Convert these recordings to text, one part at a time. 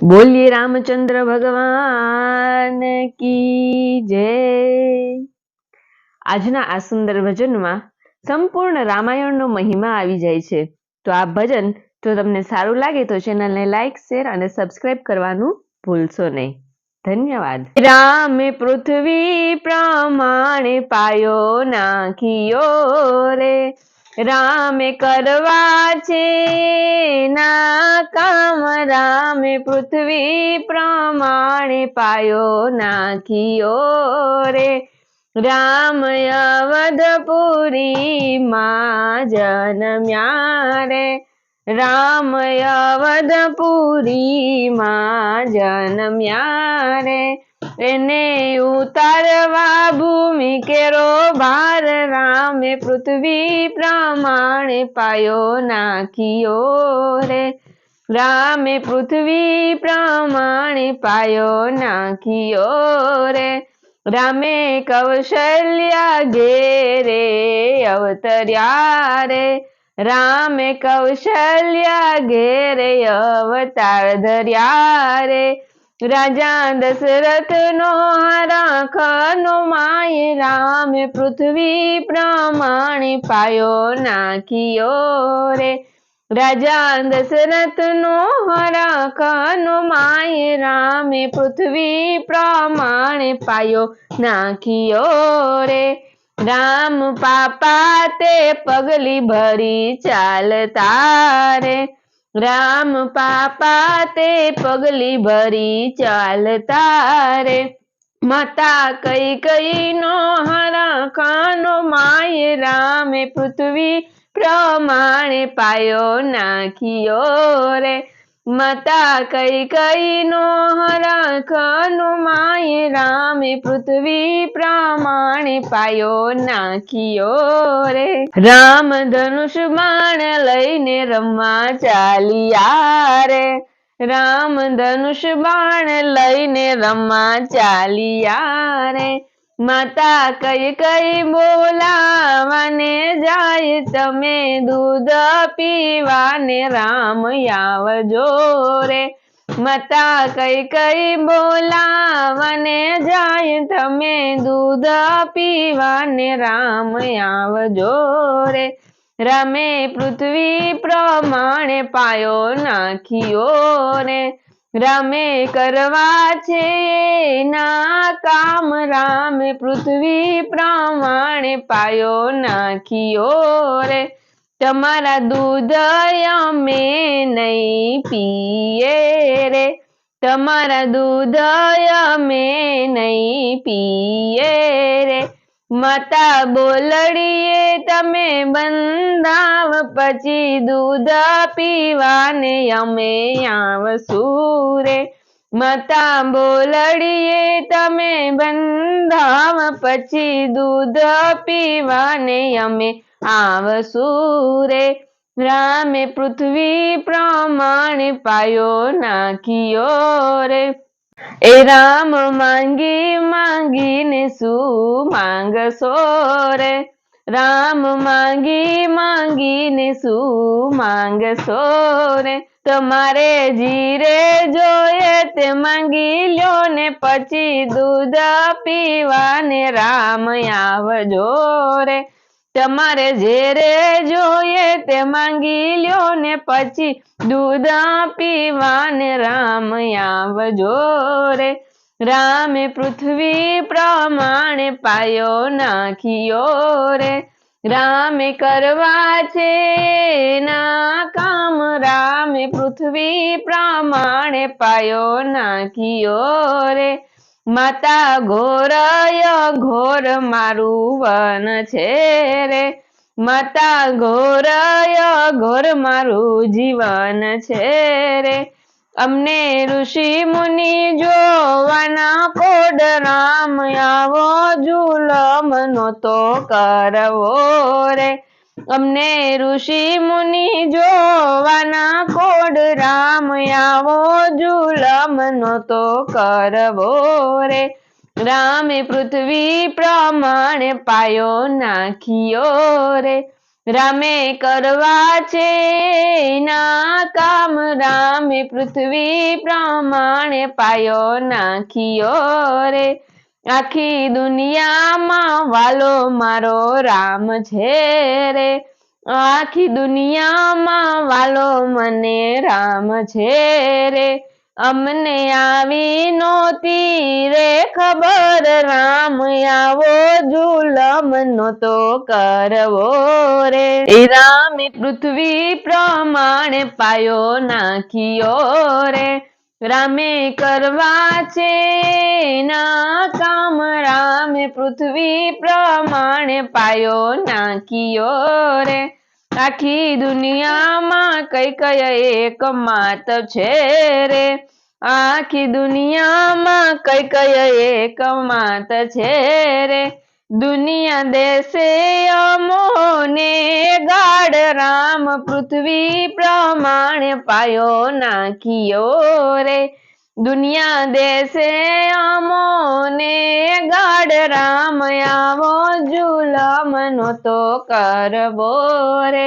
બોલીએ રામચંદ્ર ભગવાન કી જય। આજના આ સુંદર ભજનમાં સંપૂર્ણ રામાયણનો મહિમા આવી જાય છે। તો આ ભજન જો તમને સારું લાગે તો ચેનલને લાઈક, શેર અને સબસ્ક્રાઇબ કરવાનું ભૂલશો નહીં। ધન્યવાદ। રામે પૃથ્વી પ્રમાણે પાયો નાખ્યો રે, રામે કરવા છે ના કામ, રામે પૃથ્વી પ્રમાણે પાયો નાખ્યો રે, રામ અવધપુરીમાં જન્મ્યા રે, રામ અવધપુરીમાં જન્મ્યા રે, એને ઉતારવા ભૂમિ કેરો ભાર, રામે પૃથ્વી પ્રમાણે પાયો નાખ્યો રે, રામે પૃથ્વી પ્રમાણે પાયો નાખ્યો રે, રામે કૌશલ્યા ઘેરે અવતર્યા રે, રામે કૌશલ્યા ઘેરે અવતાર ધર્યા રે, રાજા દશરથનો રાખનો માય, રામે પૃથ્વી પ્રમાણે પાયો નાખ્યો રે, રાજા દશરથનો રાખનો માય, રામે પૃથ્વી પ્રમાણે પાયો નાખ્યો રે, રામ પાપા તે પગલી ભરી ચાલતા રે, રામ પાપા તે પગલી ભરી ચાલતા રે, માતા કૈકેયીનો રાખનો માય, રામે પૃથ્વી પ્રમાણે પાયો નાખ્યો રે, માતા કૈકેયીનો રાખનો માય, રામે પૃથ્વી પ્રમાણે પાયો નાખ્યો રે, રામ ધનુષ બાણ લઈને રમવા ચાલ્યા રે, રામ ધનુષ બાણ લઈને રમવા ચાલ્યા રે, માતા કૈકેયી બોલાવાને જાય, તમે દૂધ પીવાને રામ આવજો રે, માતા કૈકેયી બોલાવાને જાય, તમે દૂધ પીવાને રામ આવજો રે, રામે પૃથ્વી પ્રમાણે પાયો નાખ્યો રે, રામે કરવા છે ના કામ, રામે પૃથ્વી પ્રમાણે પાયો નાખ્યો રે, તમારા દૂધ અમે નહીં પીએ રે, તમારા દૂધ અમે નહીં પીએ રે, માતા બોલડીએ તમે બંધાવ, પછી દૂધ પીવાને અમે આવશું રે, માતા બોલડીએ તમે બંધાવ, પછી દૂધ પીવાને અમે આવશું રે, રામે પૃથ્વી પ્રમાણે પાયો નાખ્યો રે, એ રામ માંગી માંગીને શું માંગશો રે, રામ માંગી માંગીને શું માંગશો રે, તમારે જીરે જોઈએ તે માંગી લ્યો ને, પછી દૂધ પીવાને રામ આવજો રે, તમારે ઝેરે જોઈએ તે માંગી લ્યો ને, પછી દૂધ પીવાને રામ આવજો રે, રામે પૃથ્વી પ્રમાણે પાયો નાખ્યો રે, રામે કરવા છે ના કામ, રામે પૃથ્વી પ્રમાણે પાયો નાખ્યો રે, માતા ઘોરય ઘોર મારું વન છે રે, માતા ઘોરય ઘોર મારું જીવન છે રે, અમને ઋષિ મુનિ જોવાના કોડ, રામ આવો જુલમ નહોતો કરવો રે, અમને ઋષિ મુનિ જોવાના કોડ, રામ આવો જુલમ નહોતો કરવો રે, રામે પૃથ્વી પ્રમાણે પાયો નાખ્યો રે, રામે કરવા છે ના કામ, રામે પૃથ્વી પ્રમાણે પાયો નાખ્યો રે. આખી દુનિયામાં વાલો મારો રામ છે રે. આખી દુનિયામાં વાલો મને રામ છે રે. અમને આવી નહોતી રે ખબર, રામ આવો જુલમ નહોતો કરવો રે. એ રામે પૃથ્વી પ્રમાણે પાયો નાખ્યો રે. રામે કરવા છે ના કામ, રામે પૃથ્વી પ્રમાણે પાયો નાખ્યો રે. આખી દુનિયામાં કઈ એક માત છે રે. આખી દુનિયામાં કઈ એક માત છે રે. દુનિયા દેશે અમોને ગાડ, રામ પૃથ્વી પ્રમાણે પાયો નાખ્યો રે. દુનિયા દેશે અમોને ગાડ, રામ આવો જુલમ નહોતો કરવો રે.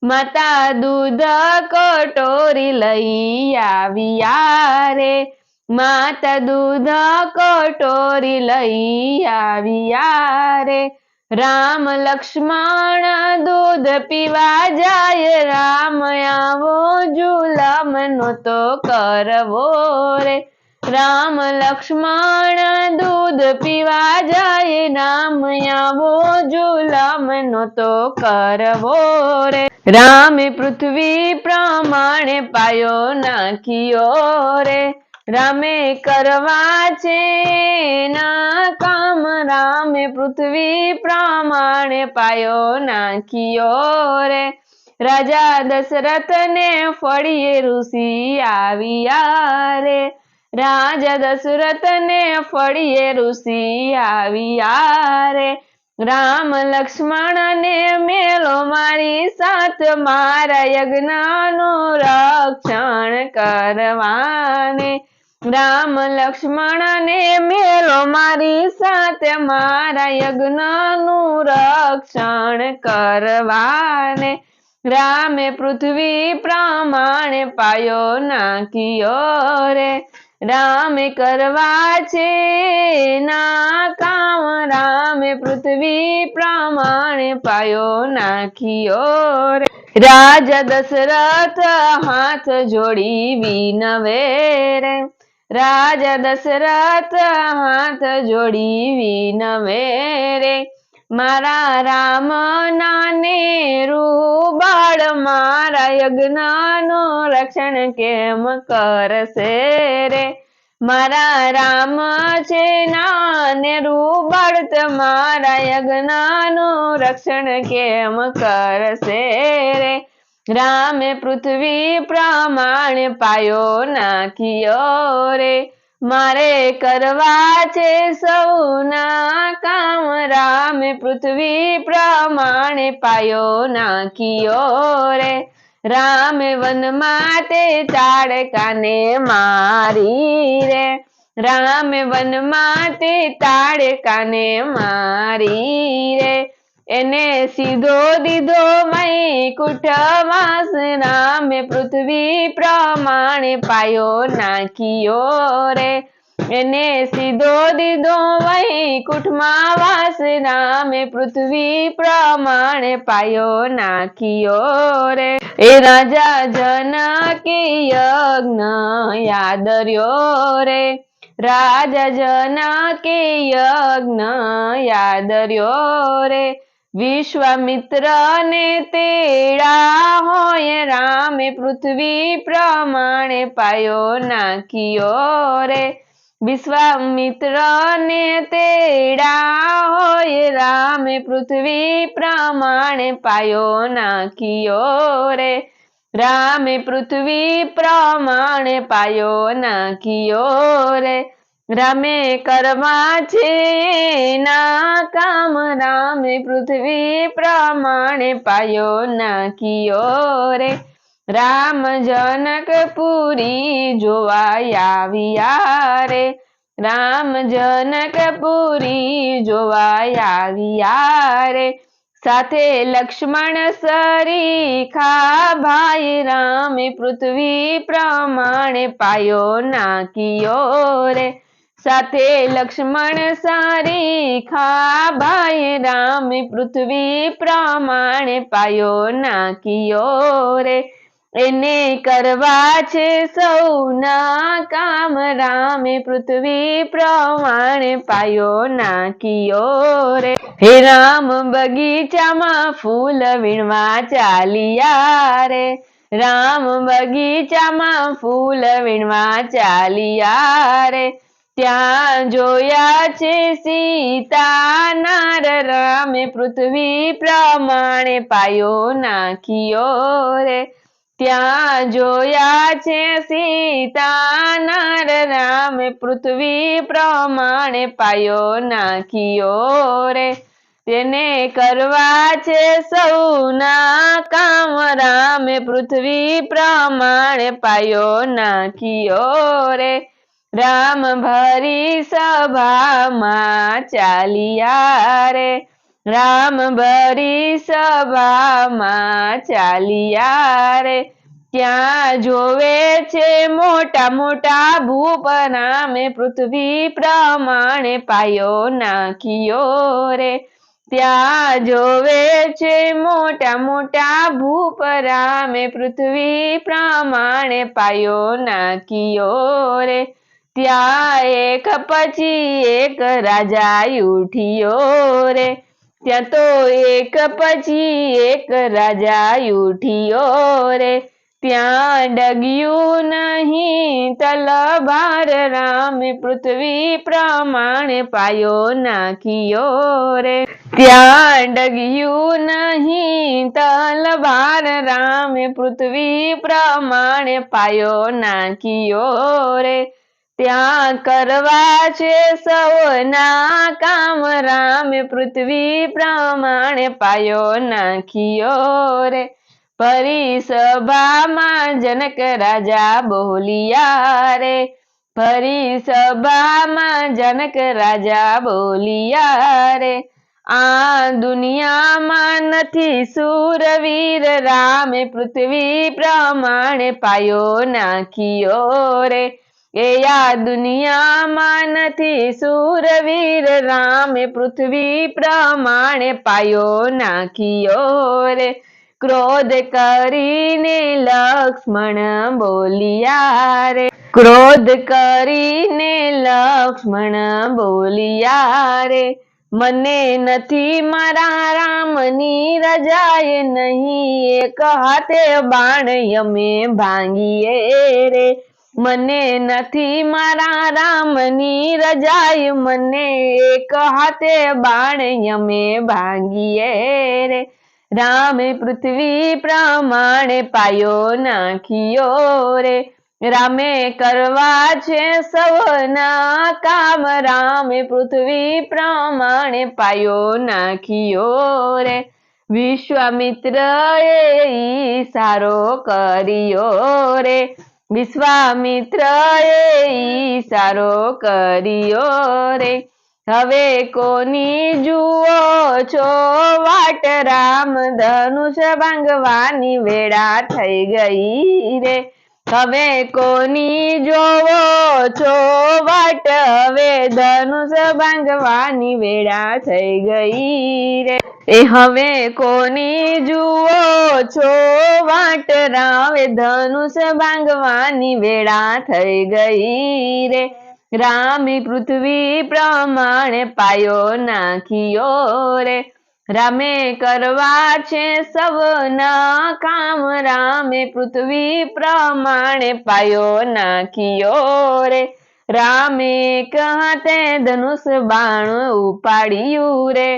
માતા દૂધ કટોરી લઈ આવ્યા રે. માતા દૂધ કટોરી લઈ આવ્યા રે. રામ લક્ષ્મણ દૂધ પીવા જાય, રામ આવો જુલમ નહોતો કરવો રે. રામ લક્ષ્મણ દૂધ પીવા જાય, રામ આવો જુલમ નહોતો કરવો રે. રામે પૃથ્વી પ્રમાણે પાયો નાખ્યો રે. રામે કરવા છે ના કામ, રામે પૃથ્વી પ્રમાણે પાયો નાખ્યો રે. રાજા દશરથને ફળીએ ઋષિ આવ્યા રે. રાજા દશરથને ફળીએ ઋષિ આવ્યા રે. રામ લક્ષ્મણને મેલો મારી સાથ, મારા યજ્ઞનું રક્ષણ કરવાને. રામ લક્ષ્મણને મેલો મારી સાથે, મારા યજ્ઞનું રક્ષણ કરવાને. રામે પૃથ્વી પ્રમાણે પાયો નાખ્યો રે. રામે કરવા છે ના કામ, રામે પૃથ્વી પ્રમાણે પાયો નાખ્યો રે. રાજા દશરથ હાથ જોડી વિનવે રે. રાજા દશરથ હાથ જોડી વિનવે રે. મારા રામ નાને રૂબાળ, મારા યજ્ઞનું રક્ષણ કેમ કરશે રે. મારા રામ છે નાને રૂબાળ, તમારા યજ્ઞનું રક્ષણ કેમ કરશે રે. રામે પૃથ્વી પ્રમાણે પાયો નાખ્યો રે. મારે કરવા છે સૌના કામ, રામે પૃથ્વી પ્રમાણે પાયો નાખ્યો રે. રામે વનમાં તે તાડકાને મારી રે. રામે વનમાં તે તાડકાને મારી રે. એને સીધો દીધો વૈકુંઠવાસ, રામે પૃથ્વી પ્રમાણે પાયો નાખ્યો રે. એને સીધો દીધો વૈકુંઠમાં વાસ, રામે પૃથ્વી પ્રમાણે પાયો નાખ્યો રે. એ રાજા જનકી યજ્ઞ યાદ રહ્યો રે. રાજા જનકી યજ્ઞ યાદ રહ્યો રે. વિશ્વામિત્ર ને તેડા હોય, રામે પૃથ્વી પ્રમાણે પાયો નાખ્યો રે. વિશ્વામિત્ર ને તેડા હોય, રામે પૃથ્વી પ્રમાણે પાયો નાખ્યો રે. રામે પૃથ્વી પ્રમાણે પાયો નાખ્યો રે. રામે કરવા છે ના કામ, રામે પૃથ્વી પ્રમાણે પાયો નાખ્યો રે. રામ જનકપુરી જોવા આવ્યા રે. રામ જનકપુરી જોવા આવ્યા રે. સાથે લક્ષ્મણ સરીખા ભાઈ રામે પૃથ્વી પ્રમાણે પાયો નાખ્યો રે સાથે લક્ષ્મણ સરીખા ભાઈ રામે પૃથ્વી પ્રમાણે પાયો નાખ્યો રે એને કરવા છે સૌના કામ રામે પૃથ્વી પ્રમાણે પાયો નાખ્યો રે હે રામ બગીચામાં ફૂલ વીણવા ચાલ્યા રે રામ બગીચામાં ફૂલ વીણવા ચાલ્યા રે ત્યાં જોયા છે સીતા નાર રામે પૃથ્વી પ્રમાણે પાયો નાખ્યો રે ત્યાં જોયા છે સીતા નાર રામે પૃથ્વી પ્રમાણે પાયો નાખ્યો રે તેને કરવા છે સૌના કામ રામે પૃથ્વી પ્રમાણે પાયો નાખ્યો રે રામ ભરી સભામાં ચાલ્યા રે રામ ભરી સભામાં ચાલ્યા રે ત્યાં જોવે છે મોટા મોટા ભૂપ રામે પૃથ્વી પ્રમાણે પાયો નાખ્યો રે ત્યાં જોવે છે મોટા મોટા ભૂપ રામે પૃથ્વી પ્રમાણે પાયો નાખ્યો રે ત્યાં એક પછી એક રાજા ઉઠ્યો રે ત્યાં તો એક પછી એક રાજા ઉઠ્યો રે ત્યાં ડગ્યું નહીં તલવાર રામે પૃથ્વી પ્રમાણે પાયો નાખ્યો રે ત્યાં ડગ્યું નહીં તલવાર રામે પૃથ્વી પ્રમાણે પાયો નાખ્યો રે ત્યાં કરવા છે સૌના કામ રામે પૃથ્વી પ્રમાણે પાયો નાખ્યો રે ફરી સભામાં જનક રાજા બોલિયા રે ફરી સભામાં જનક રાજા બોલિયા રે આ દુનિયામાં નથી સુરવીર રામે પૃથ્વી પ્રમાણે પાયો નાખ્યો રે એ આ દુનિયામાં નથી સુરવીર રામે પૃથ્વી પ્રમાણે પાયો નાખ્યો રે ક્રોધ કરીને લક્ષ્મણ બોલિયા રે ક્રોધ કરીને લક્ષ્મણ બોલિયા રે મને નથી મારા રામની રજાએ નહીં એક હાથે બાણ યમે ભાંગીએ રે મને નથી મારા રામની રજાએ મને એક હાથે બાણ યમે ભાંગીએ રે રામે પૃથ્વી પ્રમાણે પાયો નાખ્યો રે રામે કરવા છે સૌના કામ રામે પૃથ્વી પ્રમાણે પાયો નાખ્યો રે વિશ્વામિત્રએ ઈશારો કર્યો રે વિશ્વામિત્રએ ઈશારો કર્યો રે હવે કોની જુઓ છો વાટ રામ ધનુષ ભાંગવાની વેળા થઈ ગઈ રે હવે કોની જોવો છો વાટ હવે ધનુષ ભાંગવાની વેળા થઈ ગઈ રે એ હવે કોની જુઓ છો વાટ રાવે ધનુષ ભાંગવાની વેળા થઈ ગઈ રે રામે પૃથ્વી પ્રમાણે પાયો નાખ્યો રે રામે કરવા છે સૌના કામ રામે પૃથ્વી પ્રમાણે પાયો નાખ્યો રે રામે એક હાથે ધનુષ બાણ ઉપાડ્યું રે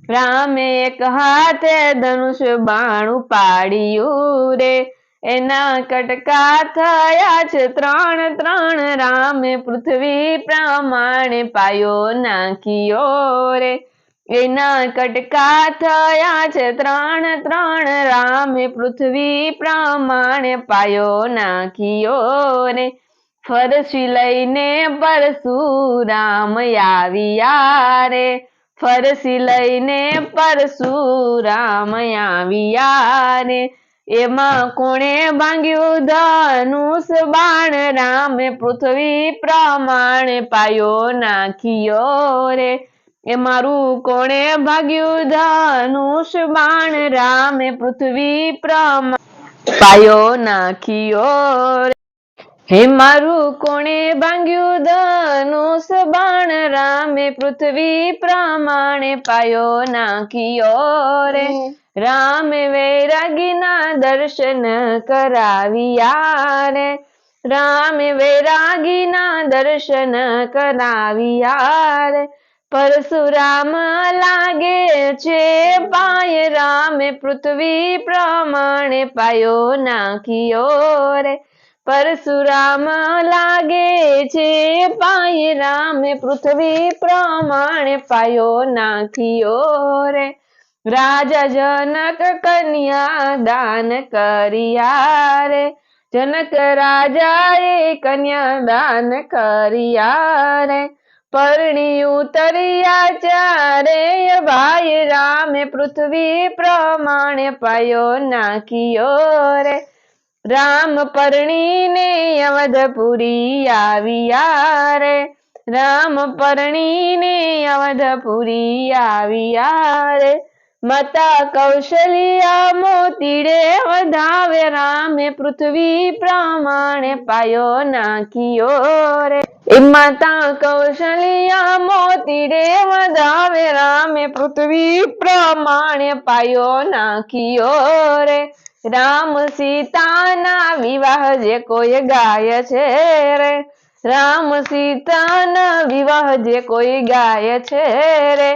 રામે એક હાથે ધનુષ બાણ ઉપાડ્યું રે એના કટકા થયા છે ત્રણ ત્રણ રામે પૃથ્વી પ્રમાણે પાયો નાખ્યો રે એના કટકા થયા છે ત્રણ ત્રણ રામે પૃથ્વી પ્રમાણે પાયો નાખ્યો રે ફરસી લઈને પરશુરામ આવ્યા રે ફરસી લઈને પરશુરામ આવ્યા રે, એમાં કોણે ભાંગ્યું ધનુષ બાણ, રામે પૃથ્વી પ્રમાણે પાયો નાખ્યો રે, એ મારું કોણે ભાગ્યું ધનુષ બાણ, રામે પૃથ્વી પ્રમાણે પાયો નાખ્યો રે, હે મારું કોણે ભાંગ્યું ધનુષ બાણ, રામે પૃથ્વી પ્રમાણે પાયો નાખ્યો રે, રામે વૈરાગીના દર્શન કરાવ્યા રે, રામે વૈરાગીના દર્શન કરાવ્યા રે, પરશુરામ લાગે છે પાય, રામે પૃથ્વી પ્રમાણે પાયો નાખ્યો રે, પરશુરામ લાગે છે પાય, રામે પૃથ્વી પ્રમાણે પાયો નાખ્યો રે, રાજા જનક કન્યા દાન કર્યા રે, જનક રાજાએ કન્યા દાન કર્યા રે, પરણી ઉતર્યા ચારેય ભાઈ, રામે પૃથ્વી પ્રમાણે પાયો નાખ્યો રે, રામ પરણીને અવધપુરી આવ્યા રે, રામ પરણીને અવધપુરી આવ્યા રે, માતા કૌશલ્યા મોતીડે વધાવે, રામે પૃથ્વી પ્રમાણે પાયો નાખ્યો રે, એ માતા કૌશલ્યા મોતીડે વધાવે, રામે પૃથ્વી પ્રમાણે પાયો નાખ્યો રે, રામ સીતાના વિવાહ જે કોઈ ગાય છે રે, રામ સીતાના વિવાહ જે કોઈ ગાય છે રે,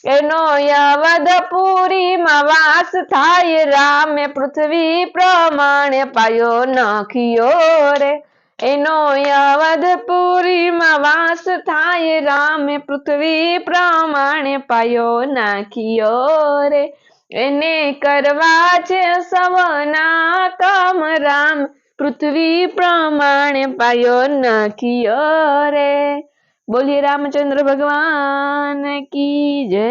એનો અવધપુરીમાં વાસ થાય, રામે પૃથ્વી પ્રમાણે પાયો નાખ્યો રે, એનો અવધપુરીમાં વાસ થાય, રામે પૃથ્વી પ્રમાણે પાયો નાખ્યો રે, એને કરવા છે સવના કામ, રામ પૃથ્વી પ્રમાણે પાયો નાખ્યો રે, બોલીએ રામચંદ્ર ભગવાન કી જય।